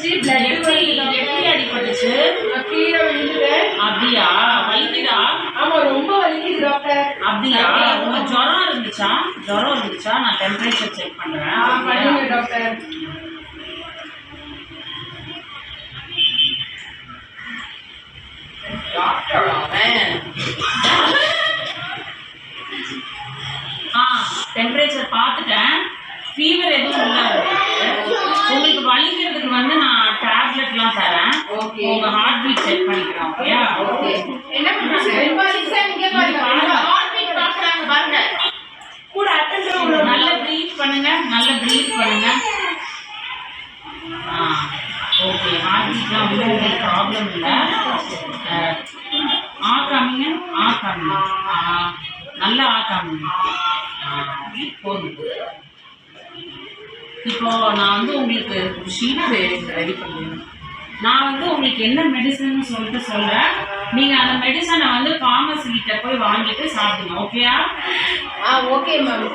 அடிபட்டுச்சு. Blood எப்படி அடிபட்டுச்சு? கீழே விழுந்துட்டேன். அப்படியா? வலிக்குதா? ஆமா, ரொம்ப வலிக்குது டாக்டர். அப்படியா? உங்களுக்கு ஜுரம் இருந்துச்சா? நான் டெம்பரேச்சர் செக் பண்றேன். பண்ணுங்க டாக்டர். டாக்டர் டெம்பரேச்சர் பார்த்துட்டேன். ஃபீவர் எதுவும் இல்லை. உங்களுக்கு வலிக்கிறதுக்கு வந்து நான் டேப்லெட்லாம் தரேன். உங்க ஹார்ட் பீட் செக் பண்ணிக்கிறேன். ஓகேயா? என்ன பாருங்க. கூட நல்ல ப்ரீத் பண்ணுங்க. ஓகே, ஹார்ட் பீட்லாம் வந்து உங்களுக்கு ப்ராப்ளம் இல்லை. ஆக்காமிங்க. நல்லா ஆக்காமிங்க. போதும். இப்போ நான் வந்து உங்களுக்கு ஒரு ஷீட் ரெடி பண்ணுவேன். நான் வந்து உங்களுக்கு என்ன மெடிசன் சொல்லிட்டு சொல்றேன். நீங்க அந்த மெடிசனை வந்து ஃபார்மசி கிட்ட போய் வாங்கிட்டு சாப்பிடுங்க. ஓகேயா? Okay ma'am.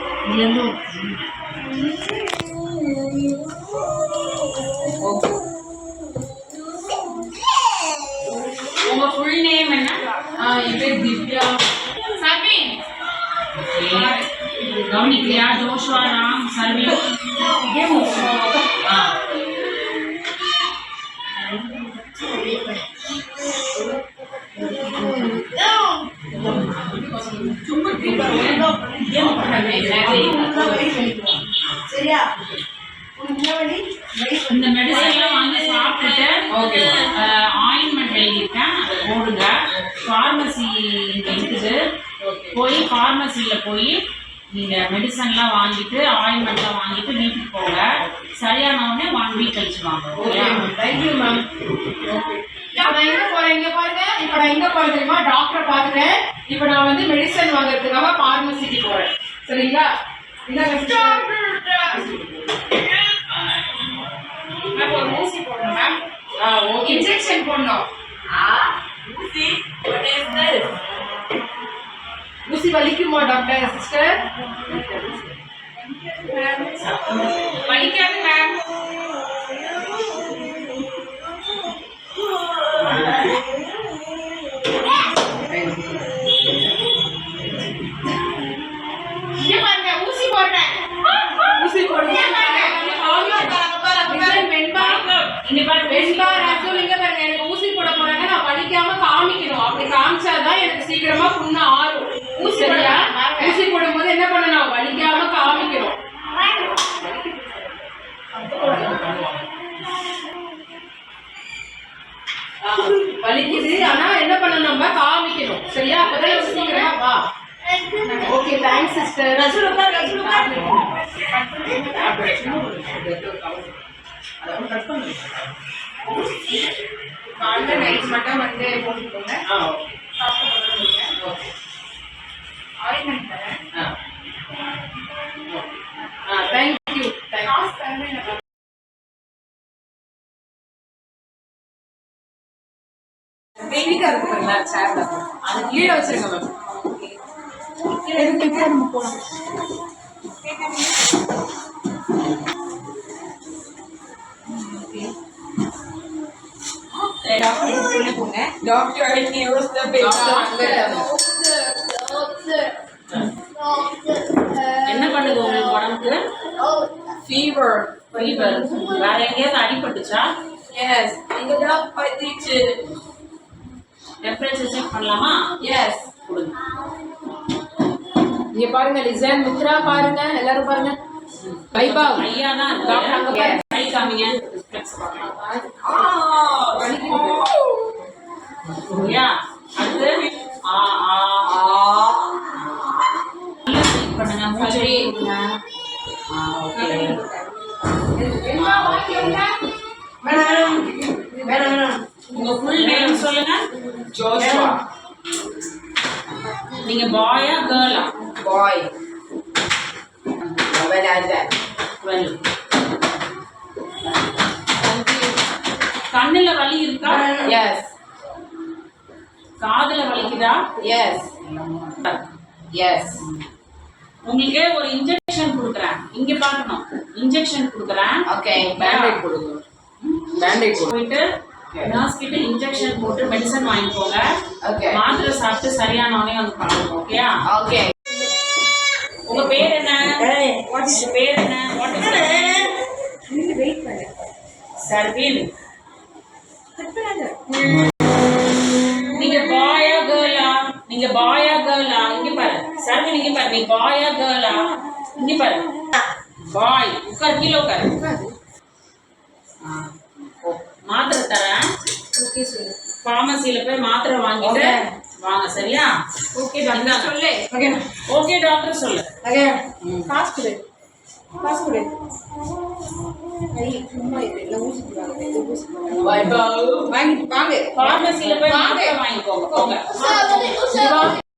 உங்க ஃபுல் நேம் என்ன? என் பேர் திவ்யா. சபின். கவனிக்கலையா? ஜோஷ்வா, ராம், சர்வீன். இந்த மெடிசன்லாம் வாங்கி சாப்பிட்டுட்டு ஆயின்மெண்ட் எழுதியிருக்கேன், அதை போடுங்க. ஃபார்மசி இங்கே இருக்குது. போய் ஃபார்மசியில் போய் நீங்கள் மெடிசன்லாம் வாங்கிட்டு ஆயின்மெண்ட்லாம் வாங்கிட்டு வீட்டுக்கு போங்க. சரியானவுடனே 1 வீக் கழிச்சு வாங்க. Okay, thank you ma'am. நான் எங்கே போகிறேன்? இங்கே பாருங்க. இப்போ நான் எங்கே போகிறேன் தெரியுமா? டாக்டரை பார்த்துட்டேன். இப்போ நான் வந்து மெடிசன் வாங்குறதுக்காக ஃபார்மசிக்கு போகிறேன். சரிங்களா? மேம் ஒரு ஊசி போடணும் மேம். ஓகே, இன்ஜெக்ஷன் போடணும். ஊசி வலிக்குமா டாக்டர்? சிஸ்டர் வலிக்காது மேம். ஊசி போடுறேன். ஊசி போடுங்க. எனக்கு ஊசி போட போறாங்க. நான் வலிக்காம காமிக்கணும். அப்படி காமிச்சாதான் எனக்கு சீக்கிரமா புண்ணு ஆறும். ஊசி போடும் போது என்ன பண்ணணும்? வலிக்காம காமிக்கணும். வலிக்குது, ஆனா என்ன பண்ணணும்? நம்ம காமிக்கணும். சரியா? அப்பதான் சீக்கிரமா வா. Okay, thanks sister. காலைல நைட் மட்டும் வந்து போட்டுக்கோங்க. ஆயின்மெண்ட் தரேன். தேங்க்யூ. பேபிக்கா இருக்கு பாருங்களா? சேர்ல அது கீழே வச்சிருங்க மேம். போலாம். டாக்டர் என்ன பண்ணுது உங்களுக்கு உடம்புக்கு? ஃபீவர். வேற எங்கேயாவது அடிபட்டுச்சா? எஸ், இங்க தான் பத்திச்சு. டெம்பரேச்சர் செக் பண்ணலாமா? எஸ், கொடுங்க. இங்க பாருங்க, லிசன், மித்ரா பாருங்க, எல்லாரும் பாருங்க. பைபா ஐயா தான் டாக்டர் அங்க பாருங்க. கை காமிங்க. யா அது பண்ணுங்க. மூச்சு விடுங்க. உங்க ஃபுல் நேம் சொல்லுங்க. ஜோஷ்வா. நீங்க பாயா கேர்ளா? பாய். கண்ணுல வலி இருக்கா? எஸ். காதுல வலிக்குதா? எஸ். எஸ். உங்களுக்கு ஒரு இன்ஜெக்ஷன் கொடுக்குறேன். இங்க பார்க்கணும். இன்ஜெக்ஷன் கொடுக்குறேன். ஓகே, பேண்டேட் கொடுங்க. பேண்டேஜ் போயிட்டு நர்ஸ் கிட்ட இன்ஜெக்ஷன் போட்டு மெடிசன் வாங்கிக்கோங்க. ஓகே. மாத்திரை சாப்பிட்டு சரியானவனே வந்து பாருங்க. ஓகேயா? ஓகே. உங்க பேர் என்ன? வாட் இஸ் பேர் என்ன? வாட் இஸ் வெயிட் பண்ணு. சர்வீன். நீங்க பாயா கேர்ளா? நீங்க பாயா கேர்ளா? இங்க பாரு. சர்வீன் இங்க பாரு. நீ பாயா கேர்ளா? இங்க பாரு. பாய். உட்கார், கீழே உட்கார். மாத்திரை தரேன். ஓகே சொல்லு. ஃபார்மசியில போய் மாத்திரை வாங்கிட்டு வாங்க. சரியா? ஓகே டாக்டர் சொல்லு. ஓகே. ஓகே டாக்டர் சொல்லு. ஓகே. காசு கொடு. காசு கொடு. ஐ சும்மா இது இல்ல ஊசி போடுவாங்க. இது ஊசி போடுவாங்க. Bye bye. வாங்கிட்டு வாங்க. ஃபார்மசியில போய் மாத்திரை வாங்கிக்கோங்க. போங்க.